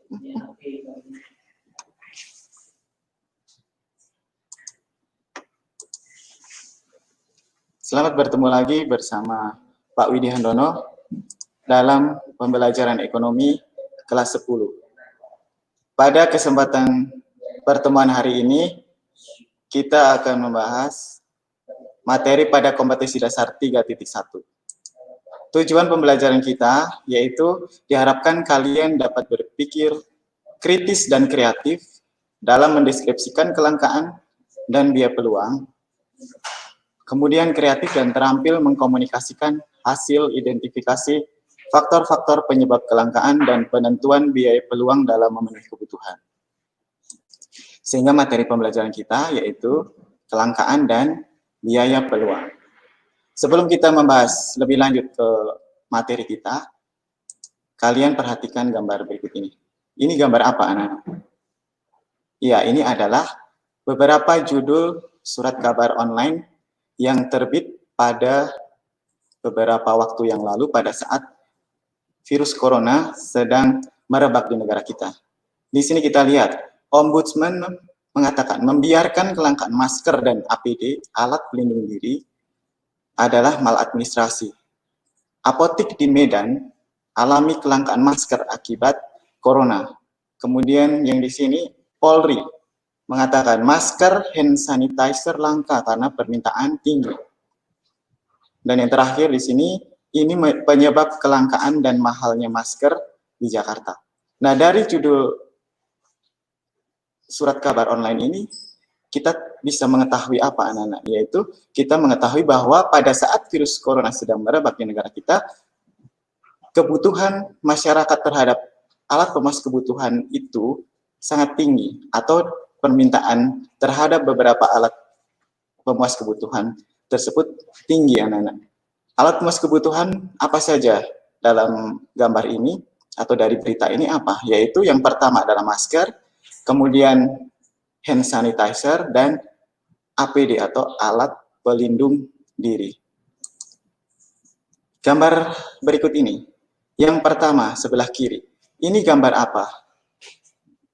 Selamat bertemu lagi bersama Pak Widi Handono dalam pembelajaran ekonomi kelas 10. Pada kesempatan pertemuan hari ini, kita akan membahas materi pada kompetensi dasar 3.1. Tujuan pembelajaran kita yaitu diharapkan kalian dapat berpikir kritis dan kreatif dalam mendeskripsikan kelangkaan dan biaya peluang, kemudian kreatif dan terampil mengkomunikasikan hasil identifikasi faktor-faktor penyebab kelangkaan dan penentuan biaya peluang dalam memenuhi kebutuhan. Sehingga materi pembelajaran kita yaitu kelangkaan dan biaya peluang. Sebelum kita membahas lebih lanjut ke materi kita, kalian perhatikan gambar berikut ini. Ini gambar apa, anak-anak? Ya, ini adalah beberapa judul surat kabar online yang terbit pada beberapa waktu yang lalu pada saat virus corona sedang merebak di negara kita. Di sini kita lihat, Ombudsman mengatakan membiarkan kelangkaan masker dan APD, alat pelindung diri, adalah maladministrasi. Apotik di Medan alami kelangkaan masker akibat corona. Kemudian yang di sini, Polri mengatakan masker hand sanitizer langka karena permintaan tinggi. Dan yang terakhir di sini, ini penyebab kelangkaan dan mahalnya masker di Jakarta. Nah, dari judul surat kabar online ini, kita bisa mengetahui apa, anak-anak? Yaitu kita mengetahui bahwa pada saat virus corona sedang merebak di negara kita, kebutuhan masyarakat terhadap alat pemenuh kebutuhan itu sangat tinggi, atau permintaan terhadap beberapa alat pemuas kebutuhan tersebut tinggi, anak-anak. Alat pemuas kebutuhan apa saja dalam gambar ini atau dari berita ini apa? Yaitu yang pertama adalah masker, kemudian hand sanitizer, dan APD atau alat pelindung diri. Gambar berikut ini. Yang pertama sebelah kiri. Ini gambar apa?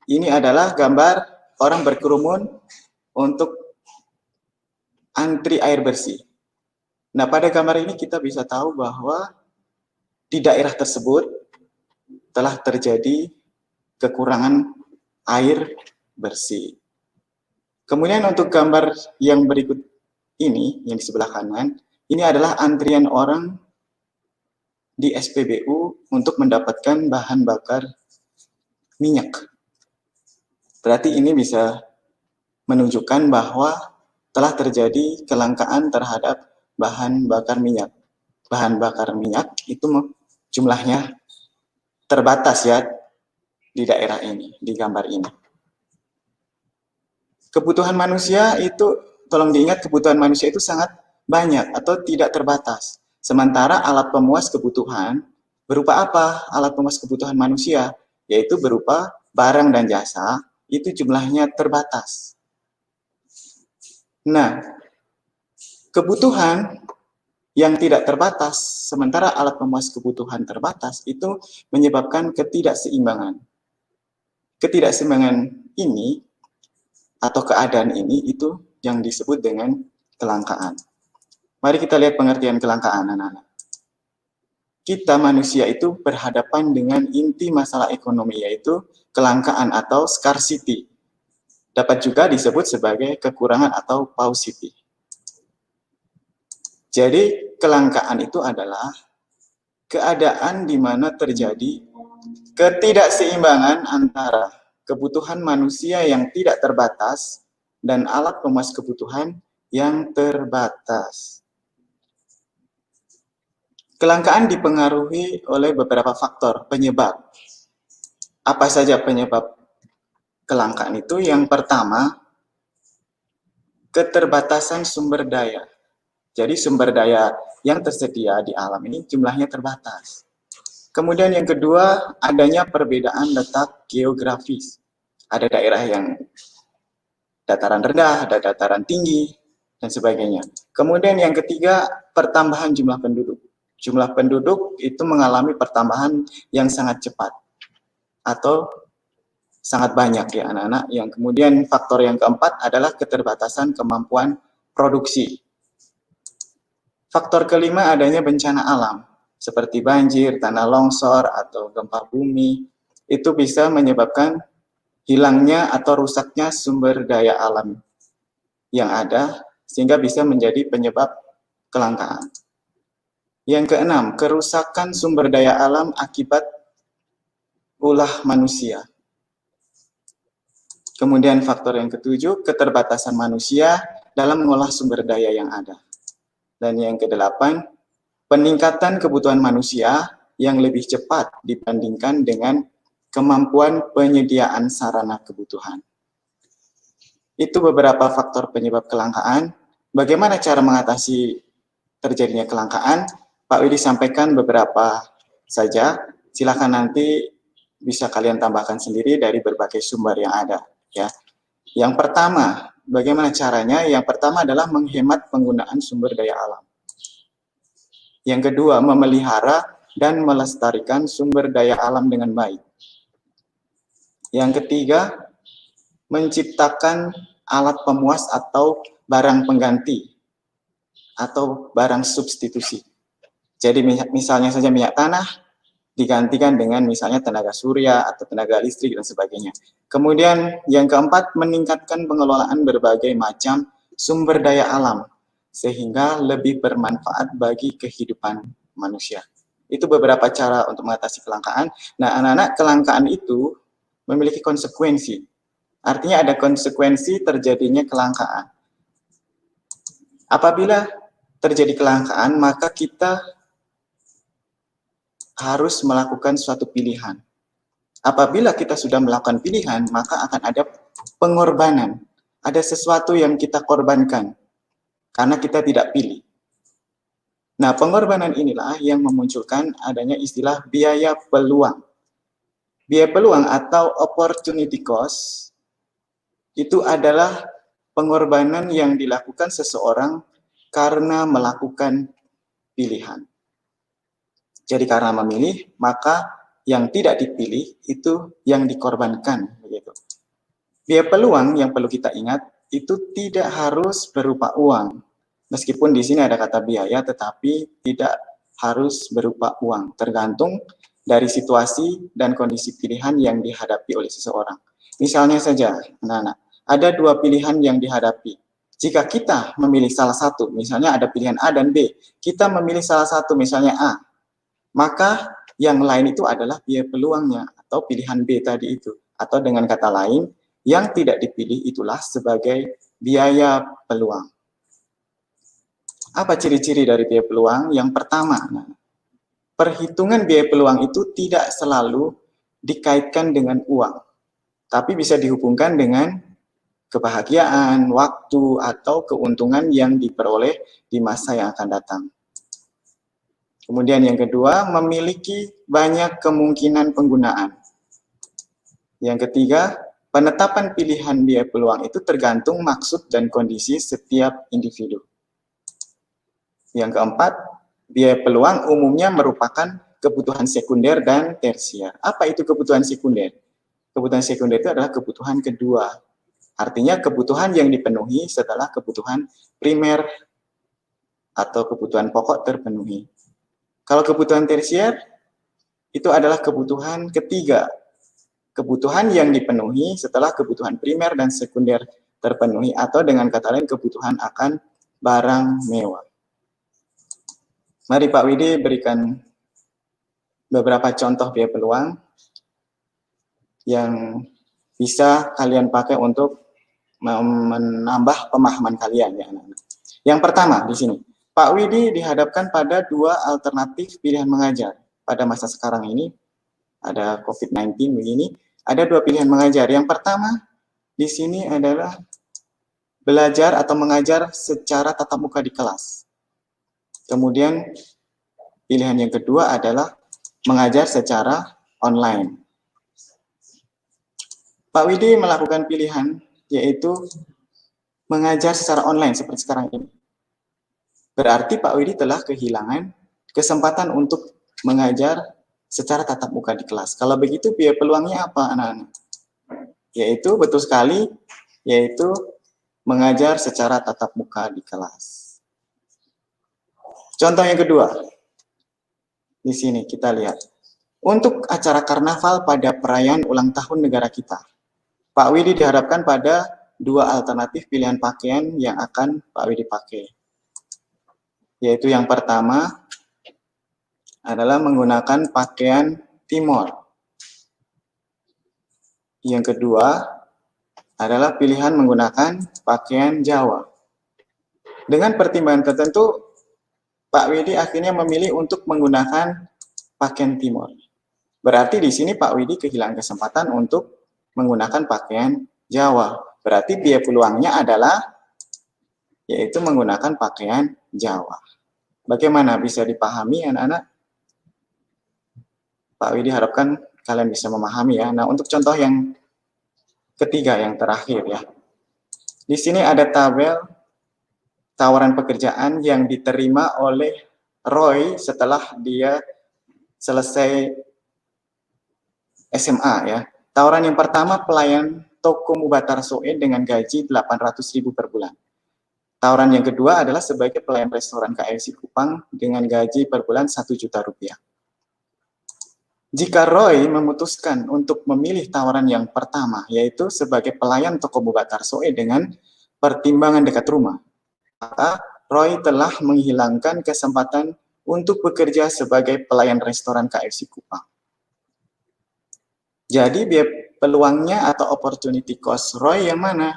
Ini adalah gambar orang berkerumun untuk antri air bersih. Nah, pada gambar ini kita bisa tahu bahwa di daerah tersebut telah terjadi kekurangan air bersih. Kemudian untuk gambar yang berikut ini, yang di sebelah kanan, ini adalah antrian orang di SPBU untuk mendapatkan bahan bakar minyak. Berarti ini bisa menunjukkan bahwa telah terjadi kelangkaan terhadap bahan bakar minyak. Bahan bakar minyak itu jumlahnya terbatas ya di daerah ini, di gambar ini. Kebutuhan manusia itu, tolong diingat, kebutuhan manusia itu sangat banyak atau tidak terbatas. Sementara alat pemuas kebutuhan berupa apa? Alat pemuas kebutuhan manusia, yaitu berupa barang dan jasa, itu jumlahnya terbatas. Nah, kebutuhan yang tidak terbatas, sementara alat pemuas kebutuhan terbatas, itu menyebabkan ketidakseimbangan. Ketidakseimbangan ini atau keadaan ini itu yang disebut dengan kelangkaan. Mari kita lihat pengertian kelangkaan, anak-anak. Kita manusia itu berhadapan dengan inti masalah ekonomi, yaitu kelangkaan atau scarcity. Dapat juga disebut sebagai kekurangan atau paucity. Jadi kelangkaan itu adalah keadaan di mana terjadi ketidakseimbangan antara kebutuhan manusia yang tidak terbatas dan alat pemuas kebutuhan yang terbatas. Kelangkaan dipengaruhi oleh beberapa faktor penyebab. Apa saja penyebab kelangkaan itu? Yang pertama, keterbatasan sumber daya. Jadi sumber daya yang tersedia di alam ini jumlahnya terbatas. Kemudian yang kedua, adanya perbedaan letak geografis. Ada daerah yang dataran rendah, ada dataran tinggi, dan sebagainya. Kemudian yang ketiga, pertambahan jumlah penduduk. Jumlah penduduk itu mengalami pertambahan yang sangat cepat. Atau sangat banyak ya anak-anak. Yang kemudian faktor yang keempat adalah keterbatasan kemampuan produksi. Faktor kelima adanya bencana alam, seperti banjir, tanah longsor, atau gempa bumi. Itu bisa menyebabkan hilangnya atau rusaknya sumber daya alam yang ada, sehingga bisa menjadi penyebab kelangkaan. Yang keenam, kerusakan sumber daya alam akibat ulah manusia. Kemudian faktor yang ketujuh, keterbatasan manusia dalam mengolah sumber daya yang ada. Dan yang kedelapan, peningkatan kebutuhan manusia yang lebih cepat dibandingkan dengan kemampuan penyediaan sarana kebutuhan. Itu beberapa faktor penyebab kelangkaan. Bagaimana cara mengatasi terjadinya kelangkaan? Pak Widi sampaikan beberapa saja. Silakan nanti bisa kalian tambahkan sendiri dari berbagai sumber yang ada. Ya. Yang pertama, bagaimana caranya? Yang pertama adalah menghemat penggunaan sumber daya alam. Yang kedua, memelihara dan melestarikan sumber daya alam dengan baik. Yang ketiga, menciptakan alat pemuas atau barang pengganti atau barang substitusi. Jadi misalnya saja minyak tanah digantikan dengan misalnya tenaga surya atau tenaga listrik dan sebagainya. Kemudian yang keempat, meningkatkan pengelolaan berbagai macam sumber daya alam sehingga lebih bermanfaat bagi kehidupan manusia. Itu beberapa cara untuk mengatasi kelangkaan. Nah, anak-anak, kelangkaan itu memiliki konsekuensi. Artinya ada konsekuensi terjadinya kelangkaan. Apabila terjadi kelangkaan, maka kita harus melakukan suatu pilihan. Apabila kita sudah melakukan pilihan, maka akan ada pengorbanan. Ada sesuatu yang kita korbankan karena kita tidak pilih. Nah, pengorbanan inilah yang memunculkan adanya istilah biaya peluang. Biaya peluang atau opportunity cost itu adalah pengorbanan yang dilakukan seseorang karena melakukan pilihan. Jadi karena memilih, maka yang tidak dipilih itu yang dikorbankan. Begitu. Biaya peluang yang perlu kita ingat itu tidak harus berupa uang. Meskipun di sini ada kata biaya, tetapi tidak harus berupa uang. Tergantung dari situasi dan kondisi pilihan yang dihadapi oleh seseorang. Misalnya saja, anak-anak, ada dua pilihan yang dihadapi. Jika kita memilih salah satu, misalnya ada pilihan A dan B, kita memilih salah satu, misalnya A, maka yang lain itu adalah biaya peluangnya atau pilihan B tadi itu. Atau dengan kata lain, yang tidak dipilih itulah sebagai biaya peluang. Apa ciri-ciri dari biaya peluang? Yang pertama, perhitungan biaya peluang itu tidak selalu dikaitkan dengan uang, tapi bisa dihubungkan dengan kebahagiaan, waktu, atau keuntungan yang diperoleh di masa yang akan datang. Kemudian yang kedua, memiliki banyak kemungkinan penggunaan. Yang ketiga, penetapan pilihan biaya peluang itu tergantung maksud dan kondisi setiap individu. Yang keempat, biaya peluang umumnya merupakan kebutuhan sekunder dan tersier. Apa itu kebutuhan sekunder? Kebutuhan sekunder itu adalah kebutuhan kedua. Artinya kebutuhan yang dipenuhi setelah kebutuhan primer atau kebutuhan pokok terpenuhi. Kalau kebutuhan tersier, itu adalah kebutuhan ketiga. Kebutuhan yang dipenuhi setelah kebutuhan primer dan sekunder terpenuhi, atau dengan kata lain kebutuhan akan barang mewah. Mari Pak Widi berikan beberapa contoh biaya peluang yang bisa kalian pakai untuk menambah pemahaman kalian ya anak-anak. Yang pertama di sini, Pak Widi dihadapkan pada dua alternatif pilihan mengajar. Pada masa sekarang ini, ada COVID-19 begini, ada dua pilihan mengajar. Yang pertama, di sini adalah belajar atau mengajar secara tatap muka di kelas. Kemudian, pilihan yang kedua adalah mengajar secara online. Pak Widi melakukan pilihan, yaitu mengajar secara online seperti sekarang ini. Berarti Pak Widi telah kehilangan kesempatan untuk mengajar secara tatap muka di kelas. Kalau begitu, biaya peluangnya apa, anak-anak? Yaitu betul sekali, yaitu mengajar secara tatap muka di kelas. Contoh yang kedua, di sini kita lihat. Untuk acara karnaval pada perayaan ulang tahun negara kita, Pak Widi diharapkan pada dua alternatif pilihan pakaian yang akan Pak Widi pakai. Yaitu yang pertama adalah menggunakan pakaian Timor. Yang kedua adalah pilihan menggunakan pakaian Jawa. Dengan pertimbangan tertentu, Pak Widi akhirnya memilih untuk menggunakan pakaian Timor. Berarti di sini Pak Widi kehilangan kesempatan untuk menggunakan pakaian Jawa. Berarti biaya peluangnya adalah yaitu menggunakan pakaian Jawa. Bagaimana bisa dipahami anak-anak? Pak Widi harapkan kalian bisa memahami ya. Nah, untuk contoh yang ketiga, yang terakhir ya. Di sini ada tabel tawaran pekerjaan yang diterima oleh Roy setelah dia selesai SMA ya. Tawaran yang pertama pelayan toko Mubatar Soe dengan gaji 800.000 per bulan. Tawaran yang kedua adalah sebagai pelayan restoran KFC Kupang dengan gaji per bulan 1 juta rupiah. Jika Roy memutuskan untuk memilih tawaran yang pertama, yaitu sebagai pelayan toko Mubatar Soe dengan pertimbangan dekat rumah, maka Roy telah menghilangkan kesempatan untuk bekerja sebagai pelayan restoran KFC Kupang. Jadi biaya peluangnya atau opportunity cost Roy yang mana?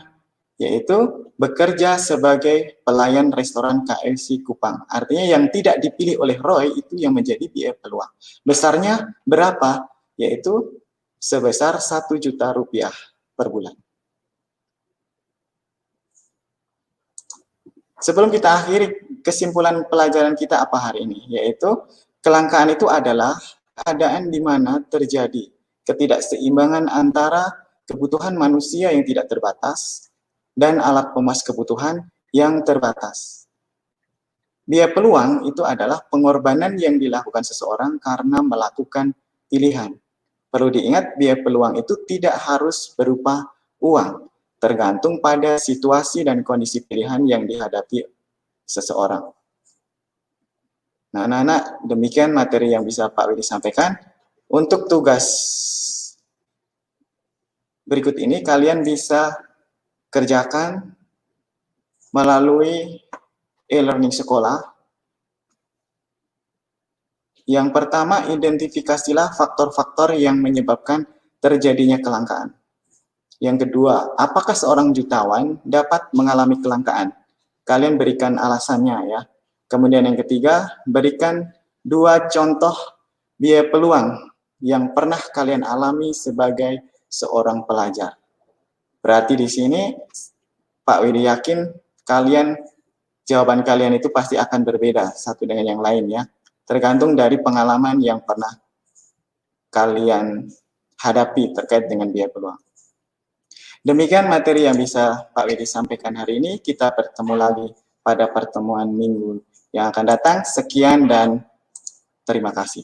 Yaitu bekerja sebagai pelayan restoran KFC Kupang. Artinya yang tidak dipilih oleh Roy itu yang menjadi biaya peluang. Besarnya berapa? Yaitu sebesar 1 juta rupiah per bulan. Sebelum kita akhiri kesimpulan pelajaran kita apa hari ini? Yaitu kelangkaan itu adalah keadaan di mana terjadi ketidakseimbangan antara kebutuhan manusia yang tidak terbatas dan alat pemuas kebutuhan yang terbatas. Biaya peluang itu adalah pengorbanan yang dilakukan seseorang karena melakukan pilihan. Perlu diingat, biaya peluang itu tidak harus berupa uang, tergantung pada situasi dan kondisi pilihan yang dihadapi seseorang. Nah, anak-anak, demikian materi yang bisa Pak Widi sampaikan. Untuk tugas berikut ini, kalian bisa kerjakan melalui e-learning sekolah. Yang pertama, identifikasilah faktor-faktor yang menyebabkan terjadinya kelangkaan. Yang kedua, apakah seorang jutawan dapat mengalami kelangkaan? Kalian berikan alasannya ya. Kemudian yang ketiga, berikan 2 contoh biaya peluang yang pernah kalian alami sebagai seorang pelajar. Berarti di sini Pak Widi yakin jawaban kalian itu pasti akan berbeda satu dengan yang lain ya. Tergantung dari pengalaman yang pernah kalian hadapi terkait dengan biaya peluang. Demikian materi yang bisa Pak Widi sampaikan hari ini. Kita bertemu lagi pada pertemuan minggu yang akan datang. Sekian dan terima kasih.